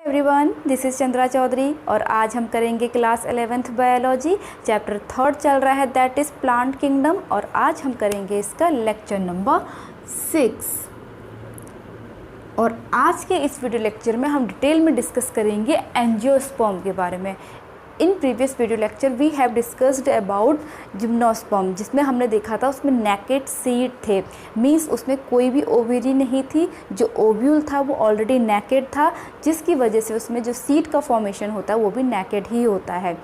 Everyone, this is Chandra Chaudhary और आज हम करेंगे क्लास 11th बायोलॉजी। चैप्टर 3 चल रहा है, दैट इज़ प्लांट किंगडम। और आज हम करेंगे इसका लेक्चर नंबर 6। और आज के इस वीडियो लेक्चर में हम डिटेल में डिस्कस करेंगे एंजियोस्पर्म के बारे में। In previous video lecture we have discussed about gymnosperm, जिसमें हमने देखा था उसमें नेकेड सीड थे, मीन्स उसमें कोई भी ओवरी नहीं थी। जो ओव्यूल था वो ऑलरेडी नेकेड था, जिसकी वजह से उसमें जो सीड का फॉर्मेशन होता है वो भी नेकेड ही होता है।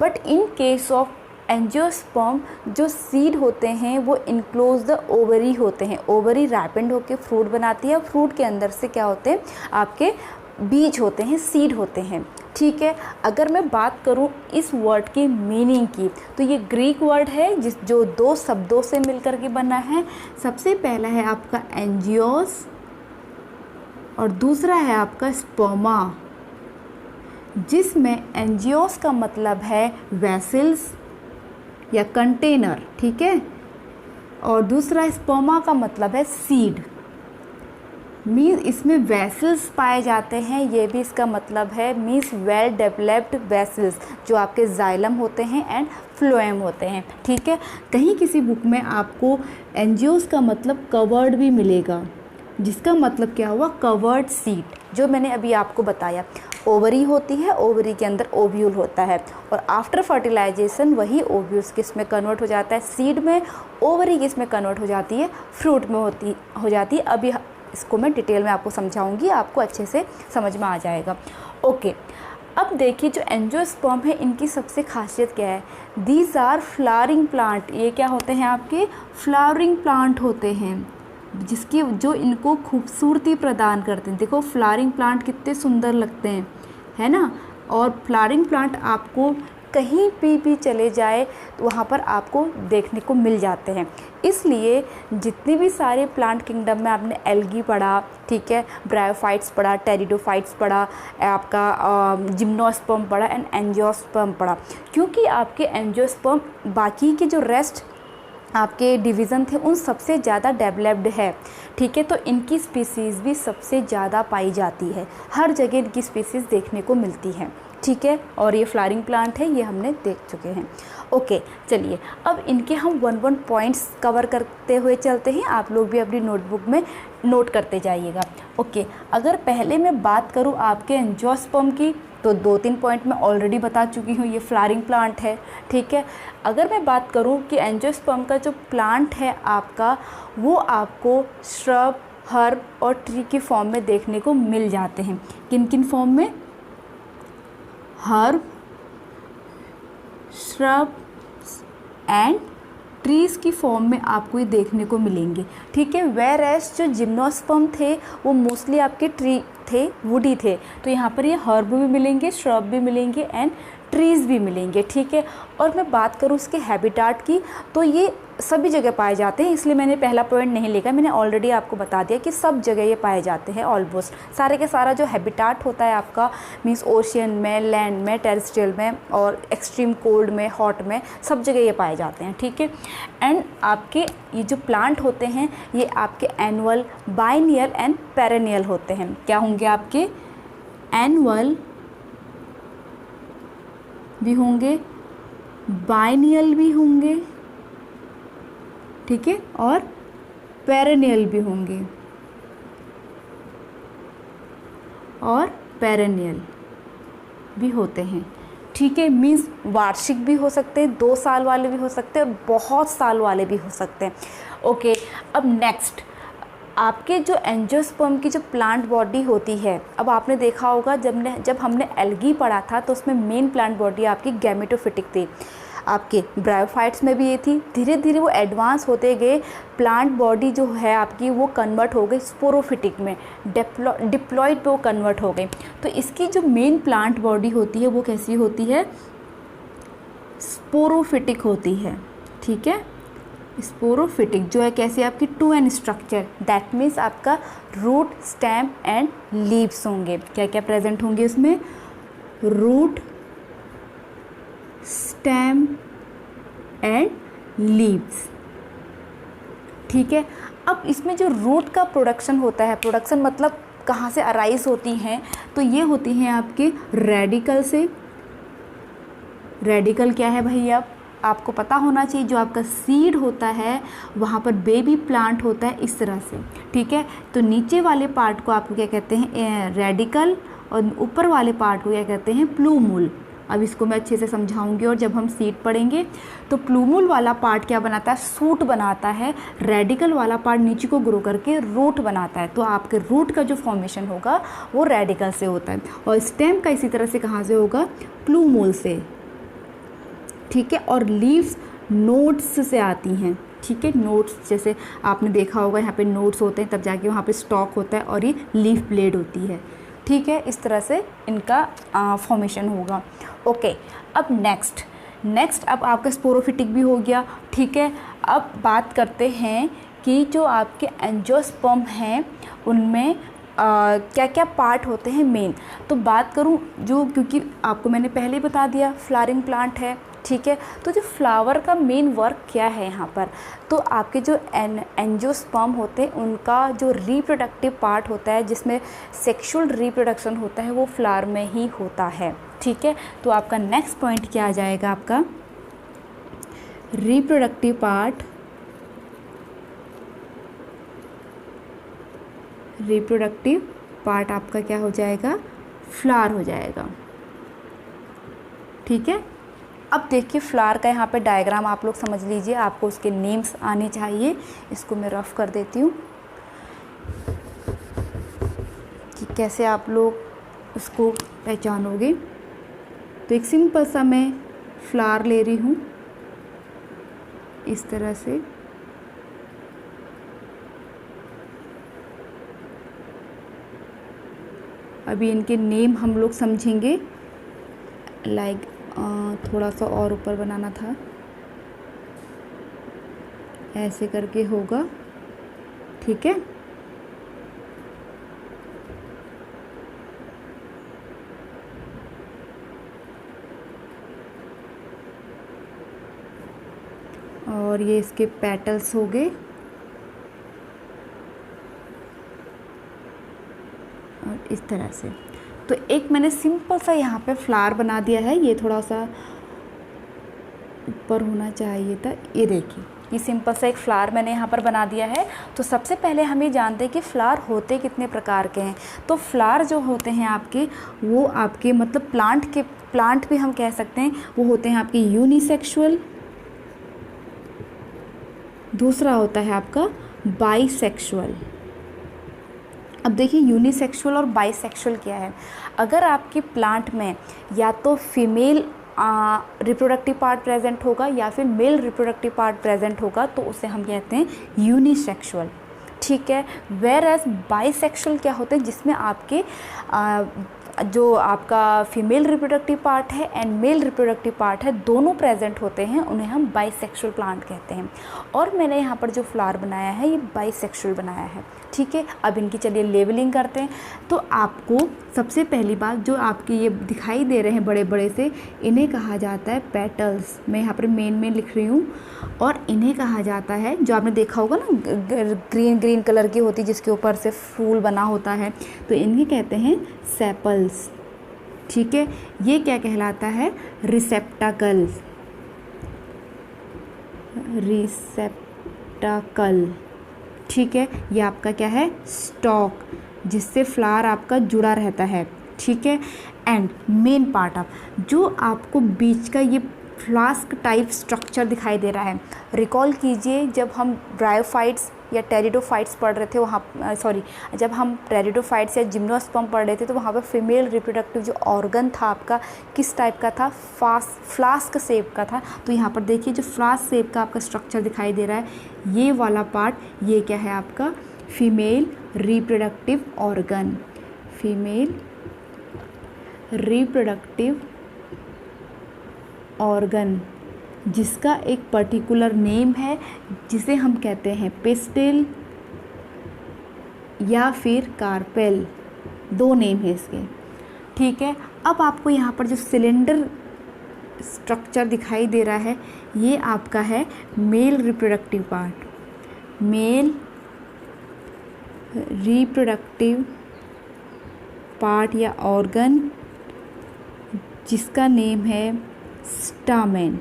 But in case of angiosperm जो सीड होते हैं वो इनक्लोज द ओवरी होते हैं। ओवरी रैपेंड होकर फ्रूट बनाती है। फ्रूट के अंदर से क्या होते हैं, आपके बीज होते हैं, सीड होते हैं। ठीक है, अगर मैं बात करूं इस वर्ड की मीनिंग की, तो ये ग्रीक वर्ड है जो दो शब्दों से मिलकर के बना है। सबसे पहला है आपका एंजियोस और दूसरा है आपका स्पर्मा, जिसमें एंजियोस का मतलब है वेसल्स या कंटेनर, ठीक है, और दूसरा स्पर्मा का मतलब है सीड। मीन्स इसमें वेसल्स पाए जाते हैं, ये भी इसका मतलब है। मीन्स वेल डेवलप्ड वेसल्स जो आपके जाइलम होते हैं एंड फ्लोएम होते हैं। ठीक है, कहीं किसी बुक में आपको एंजियोस का मतलब कवर्ड भी मिलेगा, जिसका मतलब क्या हुआ, कवर्ड सीड, जो मैंने अभी आपको बताया। ओवरी होती है, ओवरी के अंदर ओव्यूल होता है और आफ्टर फर्टिलाइजेशन वही ओव्यूल्स किस में कन्वर्ट हो जाता है, सीड में। ओवरी किस में कन्वर्ट हो जाती है, फ्रूट में हो जाती है। अभी इसको मैं डिटेल में आपको समझाऊंगी, आपको अच्छे से समझ में आ जाएगा। ओके, अब देखिए जो एंजियोस्पर्म है इनकी सबसे खासियत क्या है। These are flowering plant. ये क्या होते हैं, आपके फ्लावरिंग प्लांट होते हैं, जिसकी जो इनको खूबसूरती प्रदान करते हैं। देखो फ्लावरिंग प्लांट कितने सुंदर लगते हैं, है ना। और फ्लावरिंग प्लांट आपको कहीं भी चले जाए तो वहाँ पर आपको देखने को मिल जाते हैं। इसलिए जितनी भी सारे प्लांट किंगडम में आपने एल्गी पढ़ा, ठीक है, ब्रायोफाइट्स पढ़ा, टेरिडोफाइट्स पढ़ा, आपका जिम्नोस्पर्म पढ़ा एंड एंजियोस्पर्म पढ़ा, क्योंकि आपके एंजियोस्पर्म बाकी के जो रेस्ट आपके डिवीज़न थे उन सबसे ज़्यादा डेवलप्ड है। ठीक है, तो इनकी स्पीसीज़ भी सबसे ज़्यादा पाई जाती है, हर जगह इनकी स्पीसीज़ देखने को मिलती है। ठीक है, और ये फ्लावरिंग प्लांट है, ये हमने देख चुके हैं। ओके, चलिए अब इनके हम वन पॉइंट्स कवर करते हुए चलते हैं। आप लोग भी अपनी नोटबुक में नोट करते जाइएगा। ओके, अगर पहले मैं बात करूँ आपके एंजियोस्पर्म की, तो 2-3 पॉइंट मैं ऑलरेडी बता चुकी हूँ, ये फ्लावरिंग प्लांट है। ठीक है, अगर मैं बात करूँ कि एंजियोस्पर्म का जो प्लांट है आपका, वो आपको श्रब, हर्ब और ट्री की फॉर्म में देखने को मिल जाते हैं। किन किन फॉर्म में, हर्ब, श्रब एंड ट्रीज़ की फॉर्म में आपको ये देखने को मिलेंगे। ठीक है, वेयर एज जो जिम्नोस्पर्म थे वो मोस्टली आपके ट्री थे, वुडी थे, तो यहाँ पर ये हर्ब भी मिलेंगे, श्रब भी मिलेंगे एंड ट्रीज़ भी मिलेंगे। ठीक है, और मैं बात करूँ इसके हैबिटाट की, तो ये सभी जगह पाए जाते हैं, इसलिए मैंने पहला पॉइंट नहीं लिखा। मैंने ऑलरेडी आपको बता दिया कि सब जगह ये पाए जाते हैं। ऑलमोस्ट सारे के सारा जो हैबिटाट होता है आपका, मीन्स ओशियन में, लैंड में, टेरेस्ट्रियल में और एक्सट्रीम कोल्ड में, हॉट में, सब जगह ये पाए जाते हैं। ठीक है, एंड आपके ये जो प्लांट होते हैं ये आपके एनुअल, बाइनियल एंड पेरेनियल होते हैं। क्या होंगे आपके, एनुअल भी होंगे, बाइनियल भी होंगे, ठीक है, और पेरेनियल भी होंगे, और पेरेनियल भी होते हैं। ठीक है, मीन्स वार्षिक भी हो सकते हैं, 2 साल वाले भी हो सकते हैं और बहुत साल वाले भी हो सकते हैं। ओके, अब नेक्स्ट आपके जो एंजियोस्पर्म की जो प्लांट बॉडी होती है, अब आपने देखा होगा जब हमने एल्गी पढ़ा था तो उसमें मेन प्लांट बॉडी आपकी गैमेटोफिटिक थी। आपके ब्रायोफाइट्स में भी ये थी। धीरे धीरे वो एडवांस होते गए, प्लांट बॉडी जो है आपकी वो कन्वर्ट हो गई स्पोरोफिटिक में, डिप्लॉइड पे वो कन्वर्ट हो गई। तो इसकी जो मेन प्लांट बॉडी होती है वो कैसी होती है, स्पोरोफिटिक होती है। ठीक है, स्पोरोफिटिक जो है कैसी, आपकी 2N स्ट्रक्चर, दैट मीन्स आपका रूट, स्टेम एंड लीव्स होंगे। क्या क्या प्रेजेंट होंगे उसमें, रूट, स्टेम एंड लीव्स। ठीक है, अब इसमें जो रूट का प्रोडक्शन होता है, प्रोडक्शन मतलब कहाँ से अराइज होती हैं, तो ये होती हैं आपके रेडिकल से। रेडिकल क्या है भाई, आपको पता होना चाहिए। जो आपका सीड होता है वहाँ पर बेबी प्लांट होता है इस तरह से, ठीक है। तो नीचे वाले पार्ट को आपको क्या कहते हैं, रेडिकल, और ऊपर वाले पार्ट को क्या कहते हैं, प्लूमुल। अब इसको मैं अच्छे से समझाऊंगी, और जब हम सीड पढ़ेंगे तो प्लूमुल वाला पार्ट क्या बनाता है, सूट बनाता है। रेडिकल वाला पार्ट नीचे को ग्रो करके रूट बनाता है। तो आपके रूट का जो फॉर्मेशन होगा वो रेडिकल से होता है, और स्टेम का इसी तरह से कहाँ से होगा, प्लूमुल से, ठीक है। और लीव्स नोड्स से आती हैं, ठीक है। नोड्स जैसे आपने देखा होगा, यहाँ पे नोड्स होते हैं, तब जाके वहाँ पे स्टॉक होता है और ये लीफ ब्लेड होती है, ठीक है। इस तरह से इनका फॉर्मेशन होगा। ओके, अब नेक्स्ट अब आपका स्पोरोफिटिक भी हो गया, ठीक है। अब बात करते हैं कि जो आपके एंजियोस्पर्म हैं उनमें क्या क्या पार्ट होते हैं मेन। तो बात करूं जो, क्योंकि आपको मैंने पहले ही बता दिया फ्लावरिंग प्लांट है, ठीक है। तो जो फ्लावर का मेन वर्क क्या है यहाँ पर, तो आपके जो एंजियोस्पर्म होते हैं उनका जो रिप्रोडक्टिव पार्ट होता है, जिसमें सेक्सुअल रिप्रोडक्शन होता है, वो फ्लावर में ही होता है, ठीक है। तो आपका नेक्स्ट पॉइंट क्या आ जाएगा, आपका रिप्रोडक्टिव पार्ट, रिप्रोडक्टिव पार्ट आपका क्या हो जाएगा, फ्लावर हो जाएगा, ठीक है। अब देखिए फ्लावर का यहाँ पे डायग्राम आप लोग समझ लीजिए, आपको उसके नेम्स आने चाहिए। इसको मैं रफ कर देती हूँ कि कैसे आप लोग उसको पहचानोगे। तो एक सिंपल सा मैं फ्लावर ले रही हूँ इस तरह से, अभी इनके नेम हम लोग समझेंगे। लाइक थोड़ा सा और ऊपर बनाना था, ऐसे करके होगा, ठीक है। और ये इसके पेटल्स हो गए, और इस तरह से। तो एक मैंने सिंपल सा यहाँ पे फ्लावर बना दिया है, ये थोड़ा सा ऊपर होना चाहिए था। ये देखिए, ये सिंपल सा एक फ्लावर मैंने यहाँ पर बना दिया है। तो सबसे पहले हम ये जानते हैं कि फ्लावर होते कितने प्रकार के हैं। तो फ्लावर जो होते हैं आपके, वो आपके मतलब प्लांट भी हम कह सकते हैं, वो होते हैं आपके यूनिसेक्सुअल। दूसरा होता है आपका बाइसेक्सुअल। अब देखिए यूनिसेक्सुअल और बाइसेक्सुअल क्या है। अगर आपके प्लांट में या तो फीमेल रिप्रोडक्टिव पार्ट प्रेजेंट होगा या फिर मेल रिप्रोडक्टिव पार्ट प्रेजेंट होगा, तो उसे हम कहते हैं यूनिसेक्सुअल, ठीक है। वेयर एज बाइसेक्सुअल क्या होते हैं, जिसमें आपके जो आपका फीमेल रिप्रोडक्टिव पार्ट है एंड मेल रिप्रोडक्टिव पार्ट है, दोनों प्रेजेंट होते हैं, उन्हें हम बाइसेक्सुअल प्लांट कहते हैं। और मैंने यहाँ पर जो फ्लावर बनाया है ये बाइसेक्सुअल बनाया है, ठीक है। अब इनकी चलिए लेवलिंग करते हैं। तो आपको सबसे पहली बात, जो आपके ये दिखाई दे रहे हैं बड़े बड़े से, इन्हें कहा जाता है पेटल्स। मैं यहाँ पर मेन में लिख रही हूँ। और इन्हें कहा जाता है, जो आपने देखा होगा ना ग्रीन कलर की होती है जिसके ऊपर से फूल बना होता है, तो इन्हें कहते हैं सेपल्स, ठीक है। ये क्या कहलाता है, रिसेप्टाकल, ठीक है। ये आपका क्या है, स्टॉक, जिससे फ्लावर आपका जुड़ा रहता है, ठीक है। एंड मेन पार्ट ऑफ, जो आपको बीच का ये फ्लास्क टाइप स्ट्रक्चर दिखाई दे रहा है, रिकॉल कीजिए जब हम ब्रायोफाइट्स या टेरिडोफाइट्स पढ़ रहे थे, वहाँ जब हम टेरिडोफाइट्स या जिम्नोस्पर्म पढ़ रहे थे, तो वहाँ पर फीमेल रिप्रोडक्टिव जो ऑर्गन था आपका किस टाइप का था, फ्लास्क शेप का था। तो यहाँ पर देखिए जो फ्लास्क शेप का आपका स्ट्रक्चर दिखाई दे रहा है, ये वाला पार्ट, ये क्या है आपका female reproductive organ, female reproductive organ, जिसका एक पर्टिकुलर नेम है, जिसे हम कहते हैं पिस्टिल या फिर कार्पेल, दो नेम है इसके, ठीक है। अब आपको यहाँ पर जो सिलेंडर स्ट्रक्चर दिखाई दे रहा है, ये आपका है male reproductive part, male reproductive part या ऑर्गन जिसका नेम है स्टामेन।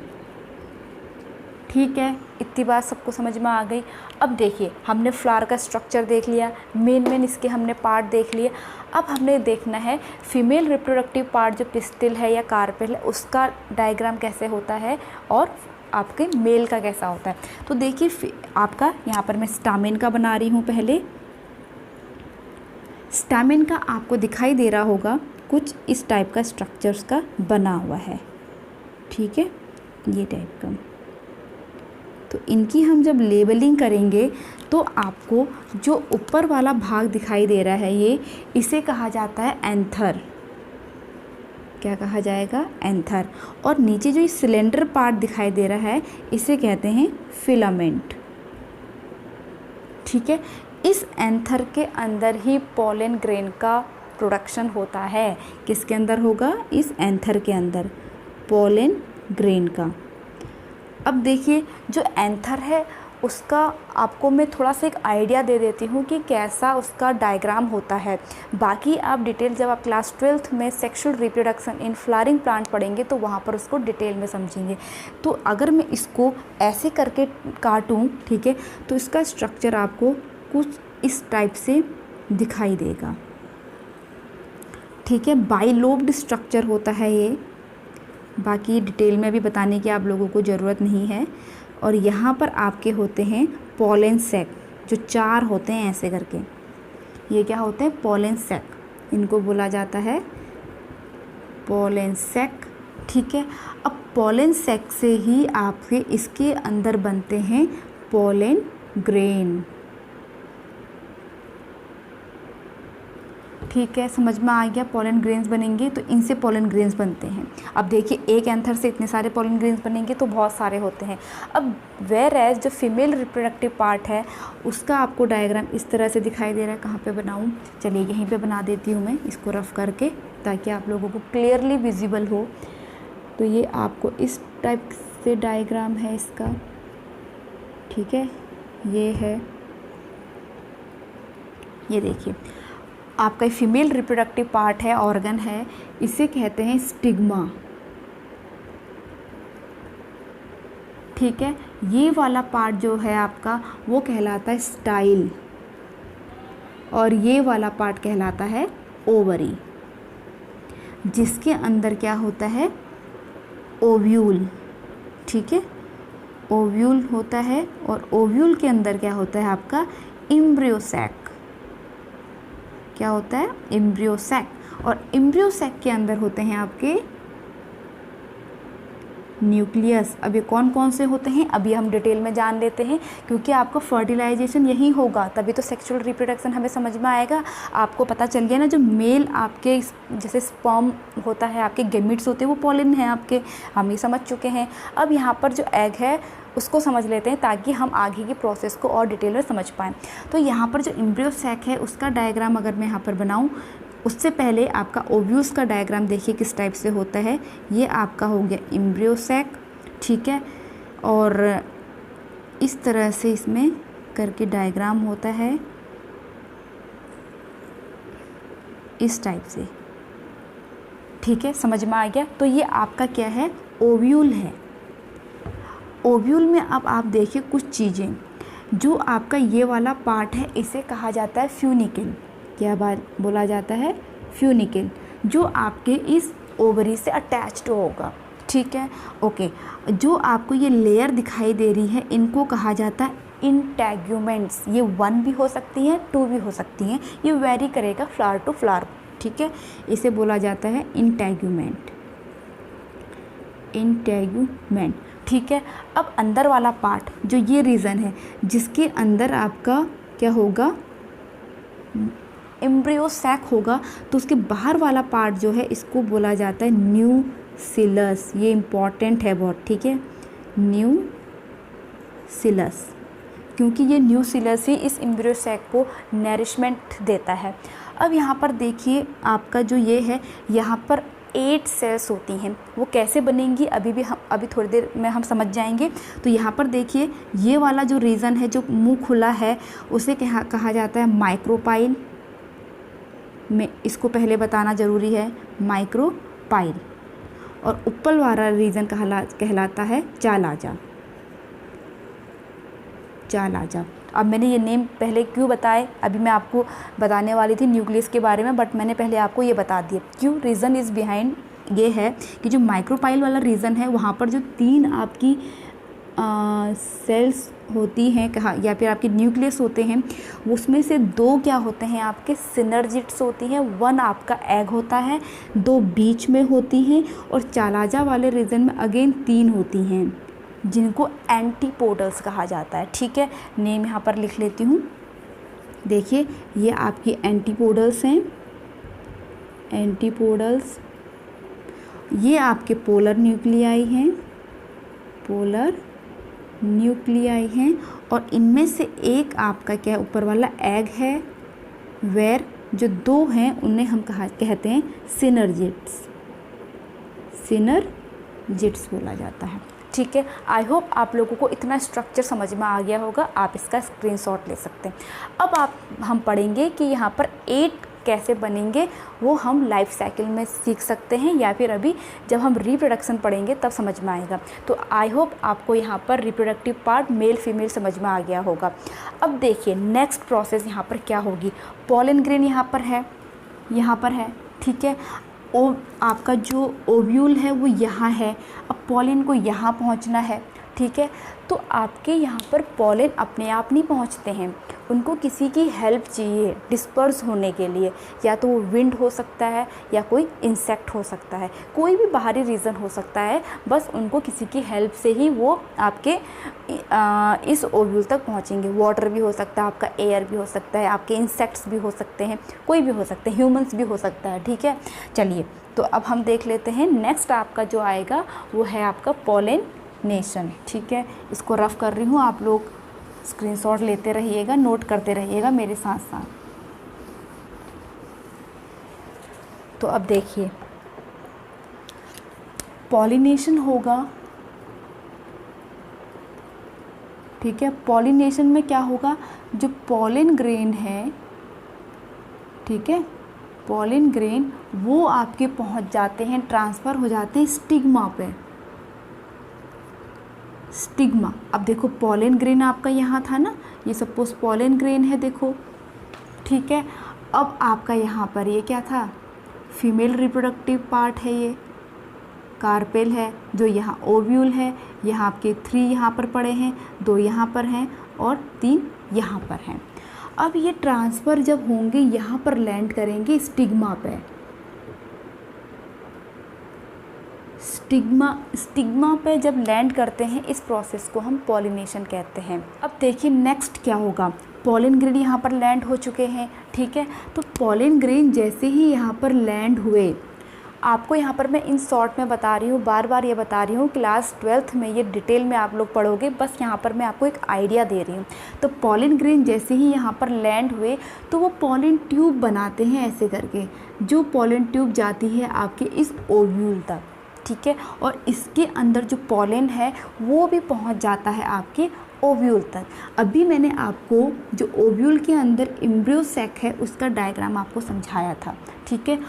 ठीक है, इतनी बात सबको समझ में आ गई। अब देखिए, हमने फ्लावर का स्ट्रक्चर देख लिया, मेन इसके हमने पार्ट देख लिए। अब हमने देखना है फीमेल रिप्रोडक्टिव पार्ट जो पिस्टिल है या कार्पेल है उसका डायग्राम कैसे होता है और आपके मेल का कैसा होता है। तो देखिए आपका यहाँ पर मैं स्टामेन का बना रही हूँ। पहले स्टामेन का आपको दिखाई दे रहा होगा कुछ इस टाइप का स्ट्रक्चर्स का बना हुआ है। ठीक है, ये टाइप का। तो इनकी हम जब लेबलिंग करेंगे तो आपको जो ऊपर वाला भाग दिखाई दे रहा है इसे कहा जाता है एंथर। क्या कहा जाएगा? एंथर। और नीचे जो ये सिलेंडर पार्ट दिखाई दे रहा है इसे कहते हैं फिलामेंट। ठीक है, इस एंथर के अंदर ही पोलन ग्रेन का प्रोडक्शन होता है। किसके अंदर होगा? इस एंथर के अंदर पोलन ग्रेन का। अब देखिए, जो एंथर है उसका आपको मैं थोड़ा सा एक आइडिया दे देती हूँ कि कैसा उसका डायग्राम होता है। बाकी आप डिटेल जब आप क्लास 12th में sexual reproduction in flowering plant पढ़ेंगे तो वहाँ पर उसको डिटेल में समझेंगे। तो अगर मैं इसको ऐसे करके काटूँ, ठीक है, तो इसका स्ट्रक्चर आपको कुछ इस टाइप से दिखाई देगा। ठीक है, बाइलोब्ड स्ट्रक्चर होता है ये। बाकी डिटेल में अभी बताने की आप लोगों को ज़रूरत नहीं है। और यहाँ पर आपके होते हैं पोलन सैक, जो 4 होते हैं ऐसे करके। ये क्या होते हैं? Pollen sac. इनको बोला जाता है पोलन सैक। ठीक है, अब पोलन सैक से ही आपके इसके अंदर बनते हैं पोलन ग्रेन। ठीक है, समझ में आ गया। पोलन ग्रेन्स बनेंगे तो इनसे पोलन ग्रेन्स बनते हैं। अब देखिए, एक एंथर से इतने सारे पोलन ग्रेन्स बनेंगे तो बहुत सारे होते हैं। अब वेयर एज जो फीमेल रिप्रोडक्टिव पार्ट है उसका आपको डायग्राम इस तरह से दिखाई दे रहा है। कहाँ पे बनाऊँ? चलिए यहीं पे बना देती हूँ मैं इसको रफ़ करके, ताकि आप लोगों को क्लियरली विजिबल हो। तो ये आपको इस टाइप से डायग्राम है इसका। ठीक है, ये है, ये देखिए आपका फीमेल रिप्रोडक्टिव पार्ट है, ऑर्गन है, इसे कहते हैं स्टिग्मा। ठीक है, ये वाला पार्ट जो है आपका वो कहलाता है स्टाइल, और ये वाला पार्ट कहलाता है ओवरी, जिसके अंदर क्या होता है? ओव्यूल। ठीक है, ओव्यूल होता है, और ओव्यूल के अंदर क्या होता है आपका? Embryo sac. क्या होता है? Embryo sac. और एम्ब्रियो सैक के अंदर होते हैं आपके न्यूक्लियस। अब ये कौन कौन से होते हैं अभी हम डिटेल में जान लेते हैं, क्योंकि आपका फर्टिलाइजेशन यही होगा तभी तो सेक्सुअल रिप्रोडक्शन हमें समझ में आएगा। आपको पता चल गया ना, जो मेल आपके जैसे स्पर्म होता है, आपके गेमिट्स होते हैं वो पोलन हैं आपके, हम ये समझ चुके हैं। अब यहाँ पर जो एग है उसको समझ लेते हैं ताकि हम आगे की प्रोसेस को और डिटेल में समझ पाएँ। तो यहाँ पर जो एम्ब्रियो सैक है उसका डायग्राम अगर मैं यहाँ पर बनाऊँ, उससे पहले आपका ओव्यूल्स का डायग्राम देखिए किस टाइप से होता है। ये आपका हो गया एम्ब्रियो सैक। ठीक है, और इस तरह से इसमें करके डायग्राम होता है इस टाइप से। ठीक है, समझ में आ गया। तो ये आपका क्या है? ओव्यूल है। ओव्यूल में अब आप देखिए कुछ चीज़ें, जो आपका ये वाला पार्ट है इसे कहा जाता है फ्यूनिकल। क्या बात बोला जाता है? फ्यूनिकल, जो आपके इस ओवरी से अटैच्ड होगा। ठीक है, ओके। जो आपको ये लेयर दिखाई दे रही है इनको कहा जाता है इंटेग्यूमेंट्स। ये 1 भी हो सकती हैं, 2 भी हो सकती हैं, ये वेरी करेगा फ्लावर टू फ्लावर। ठीक है, इसे बोला जाता है इंटेग्यूमेंट। इंटेग्यूमेंट। ठीक है, अब अंदर वाला पार्ट जो ये रीजन है जिसके अंदर आपका क्या होगा? एम्ब्रियो सैक होगा, तो उसके बाहर वाला पार्ट जो है इसको बोला जाता है न्यूसिलस। ये इम्पॉर्टेंट है बहुत। ठीक है, न्यूसिलस, क्योंकि ये न्यूसिलस ही इस एम्ब्रियो सैक को नरिशमेंट देता है। अब यहाँ पर देखिए आपका जो ये है, यहाँ पर 8 सेल्स होती हैं। वो कैसे बनेंगी अभी थोड़ी देर में हम समझ जाएंगे। तो यहाँ पर देखिए ये वाला जो रीजन है, जो मुंह खुला है, उसे कहा जाता है माइक्रोपाइल। में इसको पहले बताना ज़रूरी है, माइक्रोपाइल। और ऊपर वाला रीजन कहलाता है चालाज़ा। चालाज़ा। अब मैंने ये नेम पहले क्यों बताए, अभी मैं आपको बताने वाली थी न्यूक्लियस के बारे में, बट मैंने पहले आपको ये बता दिया क्यों। रीज़न इज़ बिहाइंड ये है कि जो माइक्रोपाइल वाला रीज़न है वहाँ पर जो 3 आपकी सेल्स होती हैं कहाँ, या फिर आपके न्यूक्लियस होते हैं, उसमें से 2 क्या होते हैं आपके सिनर्जिड्स होती हैं, 1 आपका एग होता है, 2 बीच में होती हैं, और चालाज़ा वाले रीजन में अगेन 3 होती हैं जिनको एंटीपोडल्स कहा जाता है। ठीक है, नेम यहाँ पर लिख लेती हूँ। देखिए ये आपकी एंटीपोडल्स हैं, एंटीपोडल्स। ये आपके पोलर न्यूक्लियाई हैं, पोलर न्यूक्लियाई हैं, और इनमें से एक आपका क्या है, ऊपर वाला एग है, वेर जो 2 हैं उन्हें हम कहते हैं सिनर्जिड्स, सिनर्जिड्स बोला जाता है। ठीक है, आई होप आप लोगों को इतना स्ट्रक्चर समझ में आ गया होगा, आप इसका स्क्रीनशॉट ले सकते हैं। अब हम पढ़ेंगे कि यहाँ पर 8 कैसे बनेंगे, वो हम लाइफ साइकिल में सीख सकते हैं, या फिर अभी जब हम रिप्रोडक्शन पढ़ेंगे तब समझ में आएगा। तो आई होप आपको यहाँ पर रिप्रोडक्टिव पार्ट मेल फीमेल समझ में आ गया होगा। अब देखिए नेक्स्ट प्रोसेस यहाँ पर क्या होगी। पोलन ग्रेन यहाँ पर है, ठीक है। आपका जो ओव्यूल है वो यहाँ है, अब पोलन को यहाँ पहुँचना है, ठीक है। तो आपके यहाँ पर पोलन अपने आप नहीं पहुँचते हैं, उनको किसी की हेल्प चाहिए डिस्पर्स होने के लिए, या तो वो विंड हो सकता है या कोई इंसेक्ट हो सकता है, कोई भी बाहरी रीज़न हो सकता है, बस उनको किसी की हेल्प से ही वो आपके इस ओव्यूल तक पहुँचेंगे। वाटर भी हो सकता है आपका, एयर भी हो सकता है, आपके इंसेक्ट्स भी हो सकते हैं, कोई भी हो सकते हैं, ह्यूमंस भी हो सकता है। ठीक है, चलिए तो अब हम देख लेते हैं नेक्स्ट आपका जो आएगा वो है आपका पोलिनेशन। ठीक है, इसको रफ कर रही हूँ, आप लोग स्क्रीनशॉट लेते रहिएगा, नोट करते रहिएगा मेरे साथ साथ। तो अब देखिए पॉलिनेशन होगा, ठीक है। पॉलिनेशन में क्या होगा, जो पोलन ग्रेन है, ठीक है, पोलन ग्रेन वो आपके पहुंच जाते हैं, ट्रांसफ़र हो जाते हैं स्टिग्मा पे, स्टिग्मा। अब देखो पोलन ग्रेन आपका यहाँ था ना, ये सपोज पोलन ग्रेन है, देखो, ठीक है। अब आपका यहाँ पर ये क्या था, फीमेल रिप्रोडक्टिव पार्ट है, ये कार्पेल है, जो यहाँ ओव्यूल है, यहाँ आपके 3 यहाँ पर पड़े हैं, 2 यहाँ पर हैं और 3 यहाँ पर हैं। अब ये ट्रांसफ़र जब होंगे यहाँ पर लैंड करेंगे स्टिग्मा पे, स्टिग्मा पे जब लैंड करते हैं, इस प्रोसेस को हम पॉलिनेशन कहते हैं। अब देखिए नेक्स्ट क्या होगा, पोलन ग्रेन यहाँ पर लैंड हो चुके हैं, ठीक है। तो पोलन ग्रेन जैसे ही यहाँ पर लैंड हुए, आपको यहाँ पर मैं इन शॉर्ट में बता रही हूँ, बार बार ये बता रही हूँ, क्लास 12th में ये डिटेल में आप लोग पढ़ोगे, बस यहाँ पर मैं आपको एक आइडिया दे रही हूँ। तो पोलन ग्रेन जैसे ही यहाँ पर लैंड हुए तो वो पोलन ट्यूब बनाते हैं ऐसे करके, जो पोलन ट्यूब जाती है आपके इस ओव्यूल तक, ठीक है। और इसके अंदर जो पोलन है वो भी पहुँच जाता है आपके ओव्यूल तक। अभी मैंने आपको जो ओव्यूल के अंदर एम्ब्रियो सैक है उसका डायग्राम आपको समझाया था, ठीक है।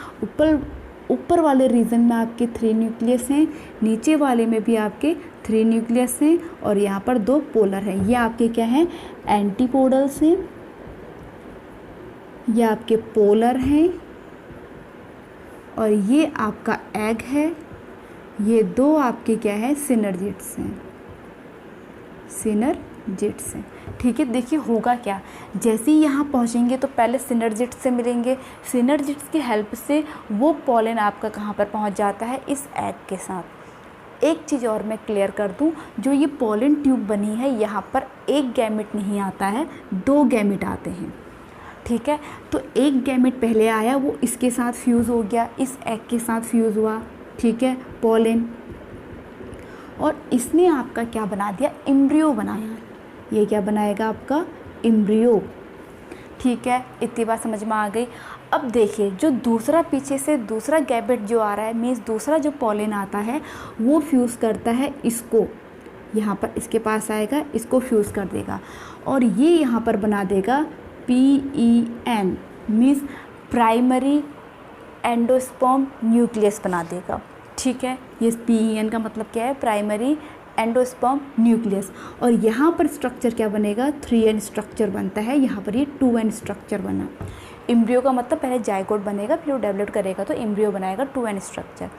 ऊपर वाले रीजन में आपके 3 न्यूक्लियस हैं, नीचे वाले में भी आपके 3 न्यूक्लियस हैं, और यहाँ पर 2 पोलर हैं। ये आपके क्या हैं, एंटीपोडल्स हैं, ये आपके पोलर हैं, और ये आपका एग है, ये 2 आपके क्या है, सिनर्जिड्स हैं, सिनर्जिड्स हैं, ठीक है। देखिए होगा क्या, जैसे ही यहाँ पहुँचेंगे तो पहले सिनर्जिड्स से मिलेंगे, सिनर्जिड्स की हेल्प से वो पोलन आपका कहाँ पर पहुँच जाता है, इस एग के साथ। एक चीज़ और मैं क्लियर कर दूँ, जो ये पोलन ट्यूब बनी है यहाँ पर एक गैमेट नहीं आता है, 2 गैमेट आते हैं, ठीक है। तो एक गैमेट पहले आया, वो इसके साथ फ्यूज़ हो गया, इस एग के साथ फ्यूज़ हुआ, ठीक है, पोलन, और इसने आपका क्या बना दिया, एम्ब्रियो बनाया। ये क्या बनाएगा आपका, एम्ब्रियो, ठीक है। इतनी बात समझ में आ गई। अब देखिए जो दूसरा पीछे से दूसरा गैमेट जो आ रहा है, मीन्स दूसरा जो पोलन आता है वो फ्यूज़ करता है इसको, यहाँ पर इसके पास आएगा, इसको फ्यूज़ कर देगा, और ये यहाँ पर बना देगा PEN, means primary endosperm nucleus बना देगा। ठीक है, ये PEN का मतलब क्या है, प्राइमरी एंडोस्पर्म न्यूक्लियस। और यहाँ पर स्ट्रक्चर क्या बनेगा, 3N स्ट्रक्चर बनता है, यहाँ पर ये 2N स्ट्रक्चर बना। एम्ब्रियो का मतलब पहले जाइगोट बनेगा, फिर वो डेवलप करेगा तो एम्ब्रियो बनाएगा 2N स्ट्रक्चर।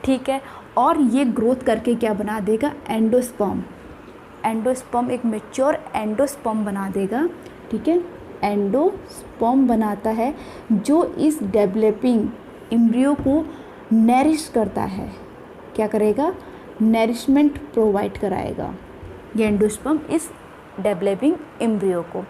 ठीक है, और ये ग्रोथ करके क्या बना देगा, एंडोस्पर्म। एंडोस्पर्म एक मैच्योर एंडोस्पर्म बना देगा। ठीक है, एंडोस्पर्म बनाता है जो इस डेवलपिंग एम्ब्रियो को नरिश करता है। क्या करेगा, नरिशमेंट प्रोवाइड कराएगा ये एंडोस्पर्म इस डेवलपिंग एम्ब्रियो को।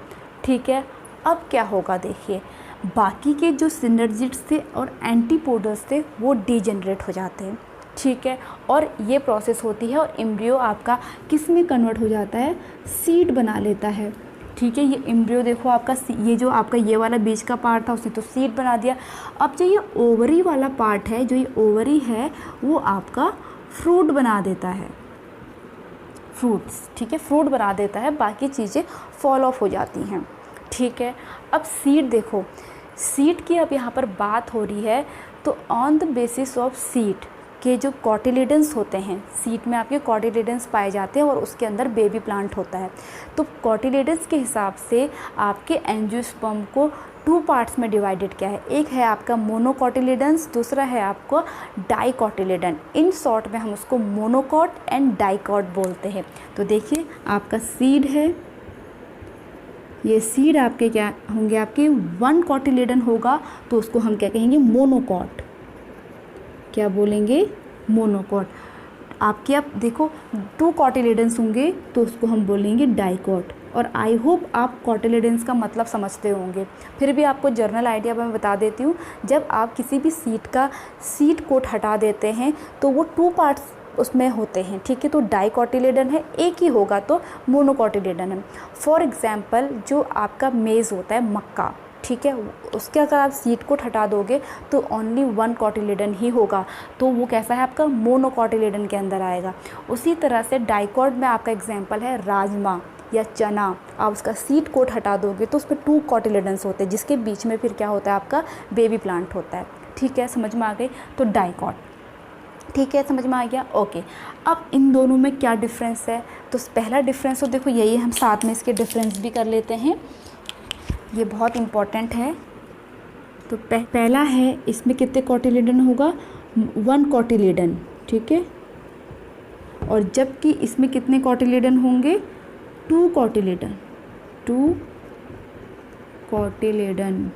ठीक है, अब क्या होगा देखिए, बाकी के जो सिनर्जिड्स थे और एंटीपोडल्स थे वो डीजेनरेट हो जाते हैं। ठीक है, और ये प्रोसेस होती है और एम्ब्रियो आपका किस में कन्वर्ट हो जाता है, सीड बना लेता है। ठीक है, ये एम्ब्रियो देखो आपका, ये जो आपका ये वाला बीच का पार्ट था उसने तो सीड बना दिया। अब जो ये ओवरी वाला पार्ट है, जो ये ओवरी है वो आपका फ्रूट बना देता है, फ्रूट्स। ठीक है, फ्रूट बना देता है, बाकी चीज़ें फॉल ऑफ हो जाती हैं। ठीक है, अब सीड देखो, सीड की अब यहाँ पर बात हो रही है तो on the basis of seed के जो कॉटिलिडन्स होते हैं, सीड में आपके कॉटिलिडन्स पाए जाते हैं और उसके अंदर बेबी प्लांट होता है। तो कॉटिलिडन्स के हिसाब से आपके एंजियोस्पर्म को 2 पार्ट्स में डिवाइडेड किया है। एक है आपका मोनोकॉटिलिडन्स, दूसरा है आपको डाइकॉटिलिडन। इन शॉर्ट में हम उसको मोनोकॉट एंड डाइकॉट बोलते हैं। तो देखिए आपका सीड है, ये सीड आपके क्या होंगे, आपके 1 कॉटिलिडन होगा तो उसको हम क्या कहेंगे, मोनोकॉट। क्या बोलेंगे, मोनोकॉट। आपके अब देखो 2 कॉटिलिडन्स होंगे तो उसको हम बोलेंगे डाइकॉट। और आई होप आप कॉटिलिडन्स का मतलब समझते होंगे, फिर भी आपको जर्नल आइडिया मैं बता देती हूँ। जब आप किसी भी सीड का सीड कोट हटा देते हैं तो वो 2 पार्ट्स उसमें होते हैं। ठीक है, तो डाइकॉटिलिडन है, एक ही होगा तो मोनोकॉटिलिडन है। फॉर एग्जांपल जो आपका मेज़ होता है, मक्का, ठीक है, उसके अगर आप सीड को हटा दोगे तो ओनली 1 कॉटिलिडन ही होगा, तो वो कैसा है आपका, मोनोकॉटिलिडन के अंदर आएगा। उसी तरह से डाइकॉट में आपका एग्जांपल है राजमा या चना, आप उसका सीड कोट हटा दोगे तो उसमें 2 कॉटिलिडन्स होते हैं जिसके बीच में फिर क्या होता है, आपका बेबी प्लांट होता है। ठीक है, समझ में आ गई, तो डाइकॉट। ठीक है, समझ में आ गया, ओके। अब इन दोनों में क्या डिफरेंस है, तो पहला डिफरेंस तो देखो यही, हम साथ में इसके डिफरेंस भी कर लेते हैं, ये बहुत इम्पॉर्टेंट है। तो पहला है, इसमें कितने कॉटिलिडन होगा, 1 कॉटिलिडन। ठीक है, और जबकि इसमें कितने कॉटिलिडन होंगे, 2 कॉटिलिडन, 2 कॉटिलिडन।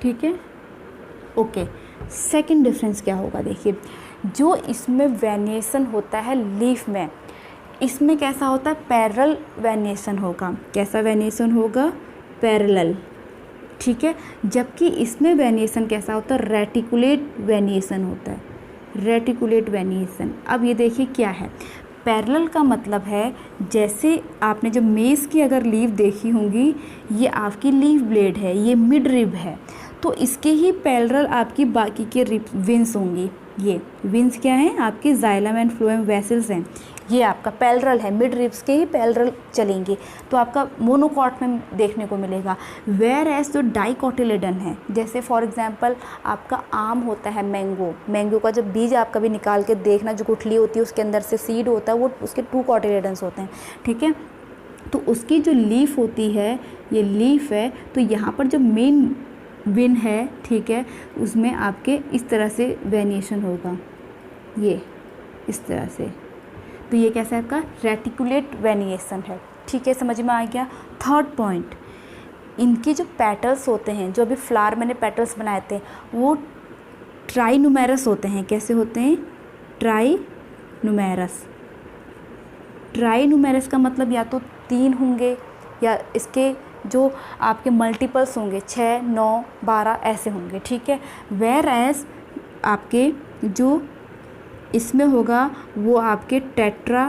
ठीक है, ओके। सेकंड डिफरेंस क्या होगा, देखिए जो इसमें वेरिएशन होता है लीफ में, इसमें कैसा होता है, पैरेलल वेरिएशन होगा। कैसा वेरिएशन होगा, पैरेलल। ठीक है, जबकि इसमें वेरिएशन कैसा होता है, रेटिकुलेट वेरिएशन होता है, रेटिकुलेट वेरिएशन। अब ये देखिए क्या है, पैरेलल का मतलब है, जैसे आपने जब मेज़ की अगर लीफ देखी होंगी, ये आपकी लीफ ब्लेड है, ये मिड रिब है, तो इसके ही पैरेलल आपकी बाकी के रिब विंस होंगी। ये विंस क्या है, आपके जाइलम एंड फ्लोएम वेसल्स हैं, ये आपका पैरेलल है, मिड रिब्स के ही पैरेलल चलेंगे, तो आपका मोनोकॉट में देखने को मिलेगा। वेयर एज जो डाइकॉटिलिडन है, जैसे फॉर एग्जांपल आपका आम होता है, मैंगो, मैंगो का जब बीज आप कभी निकाल के देखना, जो गुठली होती है उसके अंदर से सीड होता है, वो उसके 2 कॉटिलिडन्स होते हैं। ठीक है, तो उसकी जो लीफ होती है, ये लीफ है, तो यहाँ पर जो मेन विन है, ठीक है, उसमें आपके इस तरह से वेरिएशन होगा, ये इस तरह से, तो ये कैसा है आपका, रेटिकुलेट वेरिएशन है। ठीक है, समझ में आ गया। थर्ड पॉइंट, इनके जो पेटल्स होते हैं, जो अभी फ्लावर मैंने पेटल्स बनाए थे, वो ट्राइनुमेरस होते हैं। कैसे होते हैं, ट्राइनुमेरस। ट्राइनुमेरस का मतलब या तो 3 होंगे या इसके जो आपके मल्टीपल्स होंगे, 6, 9, 12 ऐसे होंगे। ठीक है, वेयर एज आपके जो इसमें होगा वो आपके टेट्रा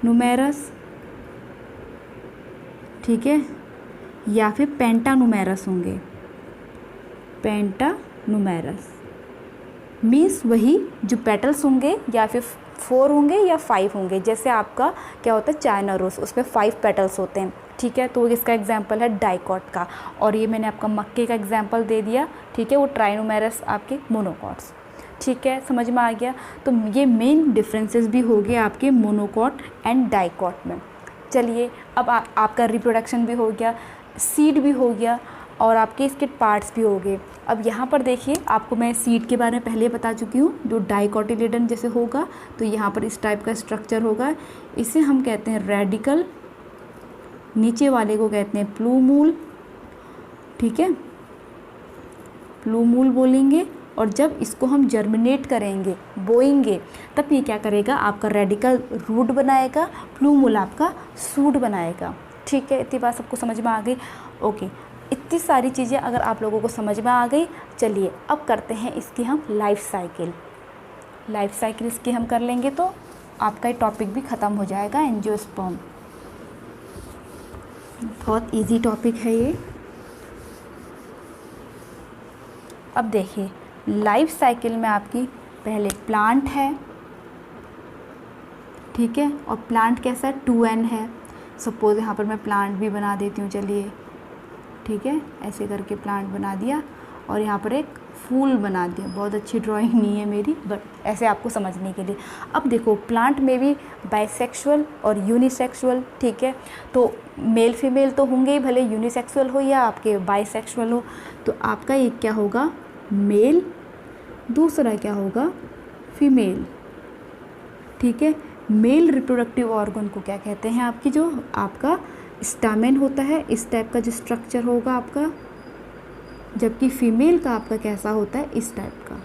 नुमेरस, ठीक है, या फिर पेंटानुमेरस होंगे। पेंटानुमेरस मीन्स वही जो पेटल्स होंगे या फिर 4 होंगे या 5 होंगे। जैसे आपका क्या होता है चाइना रोज, उसमें 5 पेटल्स होते हैं, ठीक है। तो इसका एग्जाम्पल है डाइकॉट का, और ये मैंने आपका मक्के का एग्जाम्पल दे दिया, ठीक है, वो ट्राइनोमेरस आपके मोनोकॉट्स, ठीक है, समझ में आ गया। तो ये मेन डिफरेंसेस भी हो गए आपके मोनोकॉट एंड डाइकॉट में। चलिए अब आपका रिप्रोडक्शन भी हो गया, सीड भी हो गया, और आपके इसके पार्ट्स भी हो गए। अब यहाँ पर देखिए, आपको मैं सीड के बारे में पहले बता चुकी हूँ, जो डाइकोटिलेडन जैसे होगा तो यहाँ पर इस टाइप का स्ट्रक्चर होगा, इसे हम कहते हैं रेडिकल, नीचे वाले को कहते हैं प्लूमूल, ठीक है, प्लूमूल बोलेंगे। और जब इसको हम जर्मिनेट करेंगे, बोएंगे, तब ये क्या करेगा, आपका रेडिकल रूट बनाएगा, प्लूमूल आपका सूट बनाएगा, ठीक है। इतनी बात सबको समझ में आ गई? ओके, इतनी सारी चीज़ें अगर आप लोगों को समझ में आ गई, चलिए अब करते हैं इसकी हम लाइफ साइकिल। लाइफ साइकिल इसकी हम कर लेंगे तो आपका ये टॉपिक भी ख़त्म हो जाएगा, एंजियोस्पर्म। बहुत इजी टॉपिक है ये। अब देखिए, लाइफ साइकिल में आपकी पहले प्लांट है, ठीक है, और प्लांट कैसा है, 2n है। सपोज़ यहाँ पर मैं प्लांट भी बना देती हूँ, चलिए, ठीक है, ऐसे करके प्लांट बना दिया, और यहाँ पर एक फूल बना दिया। बहुत अच्छी ड्राइंग नहीं है मेरी, बट ऐसे आपको समझने के लिए। अब देखो, प्लांट में भी बाइसेक्सुअल और यूनिसेक्सुअल, ठीक है, तो मेल फीमेल तो होंगे ही, भले यूनिसेक्सुअल हो या आपके बाइसेक्सुअल हो। तो आपका एक क्या होगा, मेल, दूसरा क्या होगा, फीमेल, ठीक है। मेल रिप्रोडक्टिव ऑर्गन को क्या कहते हैं, आपकी जो आपका स्टामेन होता है, इस टाइप का जो स्ट्रक्चर होगा आपका, जबकि फीमेल का आपका कैसा होता है, इस टाइप का,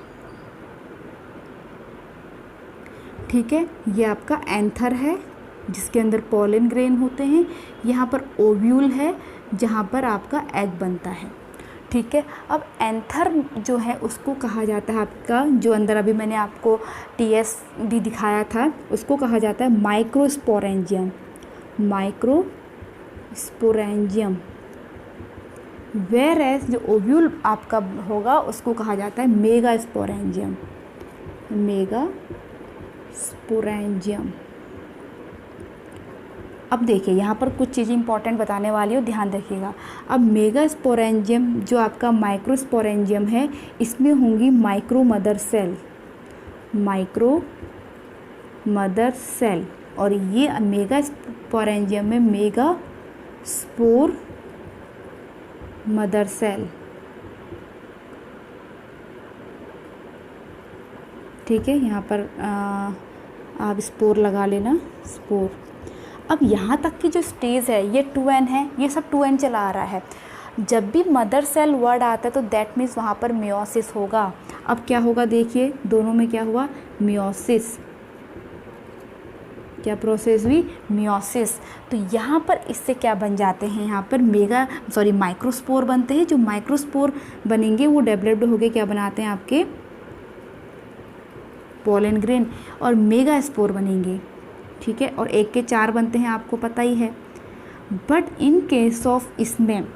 ठीक है। ये आपका एंथर है, जिसके अंदर पॉलन ग्रेन होते हैं। यहाँ पर ओव्यूल है, जहाँ पर आपका एग बनता है, ठीक है। अब एंथर जो है उसको कहा जाता है आपका, जो अंदर अभी मैंने आपको TSD दिखाया था, उसको कहा जाता है माइक्रोस्पोरेंजियम, माइक्रोस्पोरेंजियम। वेयर एज जो ओव्यूल आपका होगा उसको कहा जाता है मेगास्पोरेंजियम, मेगास्पोरेंजियम। अब देखिए, यहाँ पर कुछ चीज़ें इंपॉर्टेंट बताने वाली हो, ध्यान रखिएगा। अब मेगास्पोरेंजियम जो आपका माइक्रोस्पोरेंजियम है, इसमें होंगी micro mother cell, micro mother cell, और ये मेगास्पोरेंजियम में मेगा स्पोर मदर सेल, ठीक है। यहाँ पर आप स्पोर लगा लेना, स्पोर। अब यहाँ तक की जो स्टेज है, ये 2n है, ये सब 2n चला आ रहा है। जब भी मदर सेल वर्ड आता है तो दैट मीन्स वहाँ पर मियोसिस होगा। अब क्या होगा, देखिए दोनों में क्या हुआ, मियोसिस, क्या प्रोसेस हुई, मियोसिस। तो यहाँ पर इससे क्या बन जाते हैं, यहाँ पर माइक्रोस्पोर बनते हैं। जो माइक्रोस्पोर बनेंगे वो डेवलप्ड होके क्या बनाते हैं, आपके पोलन ग्रेन, और मेगा स्पोर बनेंगे, ठीक है। और एक के 4 बनते हैं, आपको पता ही है। बट इन केस ऑफ इसमें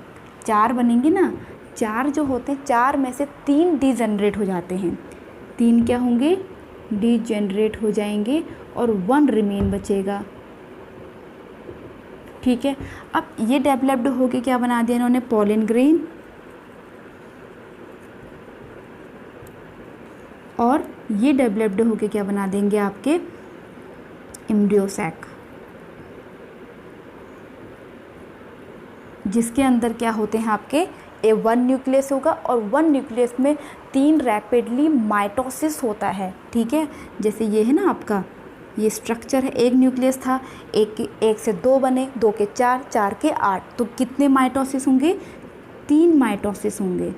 4 बनेंगे ना, 4 जो होते हैं, 4 में से 3 डीजनरेट हो जाते हैं, 3 क्या होंगे, डीजनरेट हो जाएंगे, और 1 रिमेन बचेगा, ठीक है। अब ये डेवलप्ड होके क्या बना दिया इन्होंने, पोलन ग्रेन, और ये डेवलप्ड होके क्या बना देंगे, आपके एम्ब्रियोसैक, जिसके अंदर क्या होते हैं, आपके 1 न्यूक्लियस होगा, और 1 न्यूक्लियस में 3 रैपिडली माइटोसिस होता है, ठीक है। जैसे ये है ना आपका, ये स्ट्रक्चर है, 1 न्यूक्लियस था, 1 से 2 बने, 2 के 4, 4 के 8, तो कितने माइटोसिस होंगे, 3 माइटोसिस होंगे।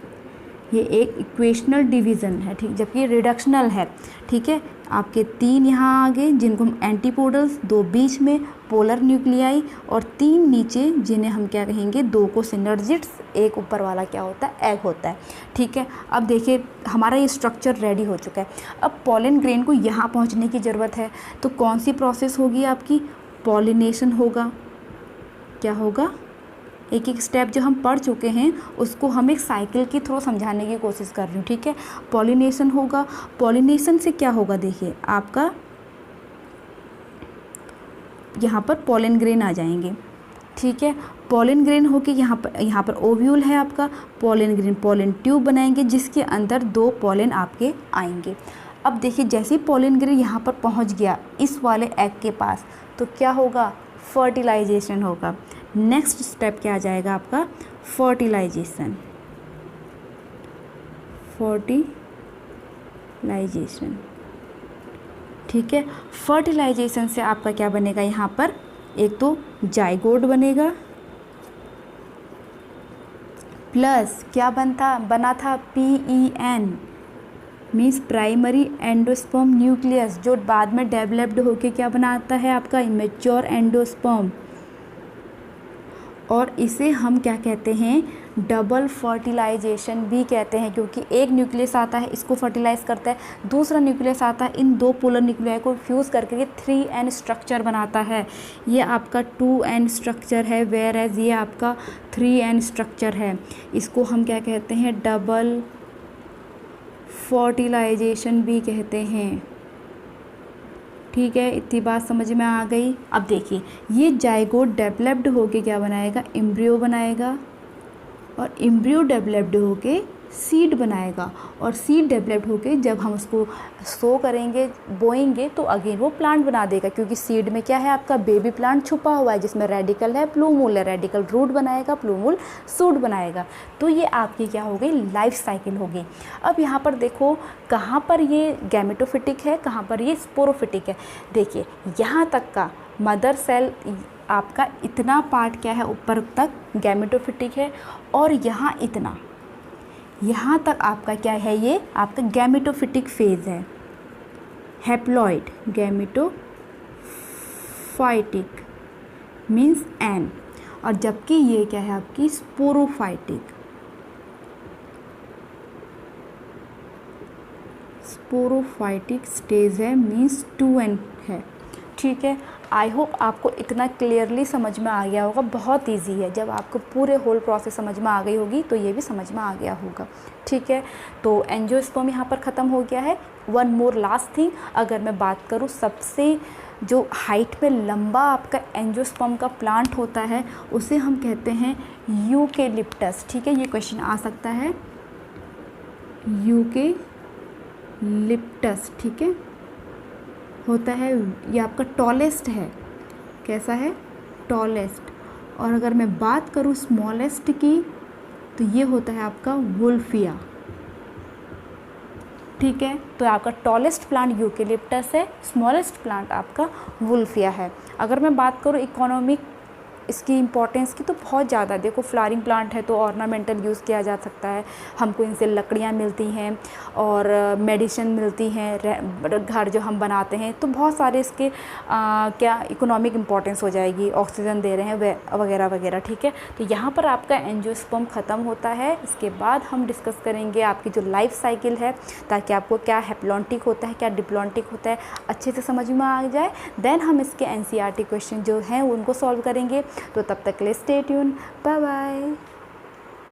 ये एक इक्वेशनल डिवीज़न है, ठीक, जबकि ये रिडक्शनल है, ठीक है। आपके 3 यहाँ आगे जिनको हम एंटीपोडल्स, 2 बीच में पोलर न्यूक्लियाई, और 3 नीचे जिन्हें हम क्या कहेंगे, 2 को सिनर्जिड्स, 1 ऊपर वाला क्या होता है, एग होता है, ठीक है। अब देखिए हमारा ये स्ट्रक्चर रेडी हो चुका है। अब पोलन ग्रेन को यहाँ पहुँचने की ज़रूरत है, तो कौन सी प्रोसेस होगी आपकी, पॉलिनेशन होगा। क्या होगा, एक एक स्टेप जो हम पढ़ चुके हैं उसको हम एक साइकिल के थ्रू समझाने की कोशिश कर रही हूँ, ठीक है। पॉलिनेशन होगा, पॉलिनेशन से क्या होगा, देखिए आपका यहाँ पर पोलन ग्रेन आ जाएंगे, ठीक है। पोलन ग्रेन होके यहाँ पर ओव्यूल है आपका, पोलन ग्रेन पोलन ट्यूब बनाएंगे जिसके अंदर 2 पोलन आपके आएंगे। अब देखिए जैसे ही पोलन ग्रेन यहाँ पर पहुँच गया इस वाले एग के पास, तो क्या होगा, फर्टिलाइजेशन होगा। नेक्स्ट स्टेप क्या आ जाएगा आपका, फर्टिलाइजेशन। ठीक है। फर्टिलाइजेशन से आपका क्या बनेगा, यहाँ पर एक तो जाइगोट बनेगा, प्लस क्या बना था, PEN means primary endosperm nucleus, जो बाद में डेवलप्ड होके क्या बनाता है आपका इमेच्योर एंडोस्पर्म। और इसे हम क्या कहते हैं, डबल फर्टिलाइजेशन भी कहते हैं, क्योंकि एक न्यूक्लियस आता है इसको फर्टिलाइज करता है, दूसरा न्यूक्लियस आता है इन 2 पोलर न्यूक्लियाई को फ्यूज़ करके ये 3N स्ट्रक्चर बनाता है। ये आपका 2N स्ट्रक्चर है, वेयर एज ये आपका 3N स्ट्रक्चर है। इसको हम क्या कहते हैं, डबल फर्टिलाइजेशन भी कहते हैं। ठीक है, इतनी बात समझ में आ गई। अब देखिए ये जाइगोट डेवलप्ड होके क्या बनाएगा, एम्ब्रियो बनाएगा, और एम्ब्रियो डेवलप्ड होके सीड बनाएगा, और सीड डेवलप्ड होके जब हम उसको सो करेंगे, बोएंगे, तो अगेन वो प्लांट बना देगा, क्योंकि सीड में क्या है आपका बेबी प्लांट छुपा हुआ है जिसमें रेडिकल है, प्लूमूल है, रेडिकल रूट बनाएगा, प्लूमूल सूट बनाएगा। तो ये आपकी क्या हो गई, लाइफ साइकिल हो गई। अब यहाँ पर देखो कहाँ पर ये गैमेटोफिटिक है, कहाँ पर ये स्पोरोफिटिक है। देखिए यहाँ तक का मदर सेल आपका इतना पार्ट क्या है, ऊपर तक गैमेटोफिटिक है, और यहाँ इतना, यहाँ तक आपका क्या है, ये आपका गैमेटोफिटिक फेज़ है, हैप्लॉइड गैमेटोफाइटिक मीन्स N, और जबकि ये क्या है आपकी स्पोरोफाइटिक स्टेज है, मीन्स 2N है। ठीक है, आई होप आपको इतना क्लियरली समझ में आ गया होगा। बहुत इजी है, जब आपको पूरे होल प्रोसेस समझ में आ गई होगी तो ये भी समझ में आ गया होगा। ठीक है, तो एंजियोस्पर्म यहाँ पर ख़त्म हो गया है। वन मोर लास्ट थिंग, अगर मैं बात करूँ सबसे जो हाइट में लंबा आपका एंजियोस्पर्म का प्लांट होता है उसे हम कहते हैं यूकेलिप्टस। ठीक है, ये क्वेश्चन आ सकता है, यूकेलिप्टस। ठीक है, होता है, ये आपका टॉलेस्ट है। कैसा है, टॉलेस्ट। और अगर मैं बात करूँ स्मॉलेस्ट की, तो ये होता है आपका वुल्फिया। ठीक है, तो आपका टॉलेस्ट प्लांट यूकेलिप्टस है, स्मॉलेस्ट प्लांट आपका वुल्फिया है। अगर मैं बात करूँ इकोनॉमिक इसकी इम्पोर्टेंस की, तो बहुत ज़्यादा। देखो फ्लावरिंग प्लांट है तो ऑर्नामेंटल यूज़ किया जा सकता है, हमको इनसे लकड़ियाँ मिलती हैं और मेडिसिन मिलती हैं, घर जो हम बनाते हैं, तो बहुत सारे इसके क्या इकोनॉमिक इम्पोर्टेंस हो जाएगी, ऑक्सीजन दे रहे हैं वगैरह वगैरह। ठीक है, तो यहाँ पर आपका एंजियोस्पर्म ख़त्म होता है। इसके बाद हम डिस्कस करेंगे आपकी जो लाइफ साइकिल है, ताकि आपको क्या हैप्लॉन्टिक होता है, क्या डिप्लॉन्टिक होता है, अच्छे से समझ में आ जाए। देन हम इसके NCERT क्वेश्चन जो हैं उनको सॉल्व करेंगे। तो तब तक के लिए स्टे ट्यून, बाय बाय।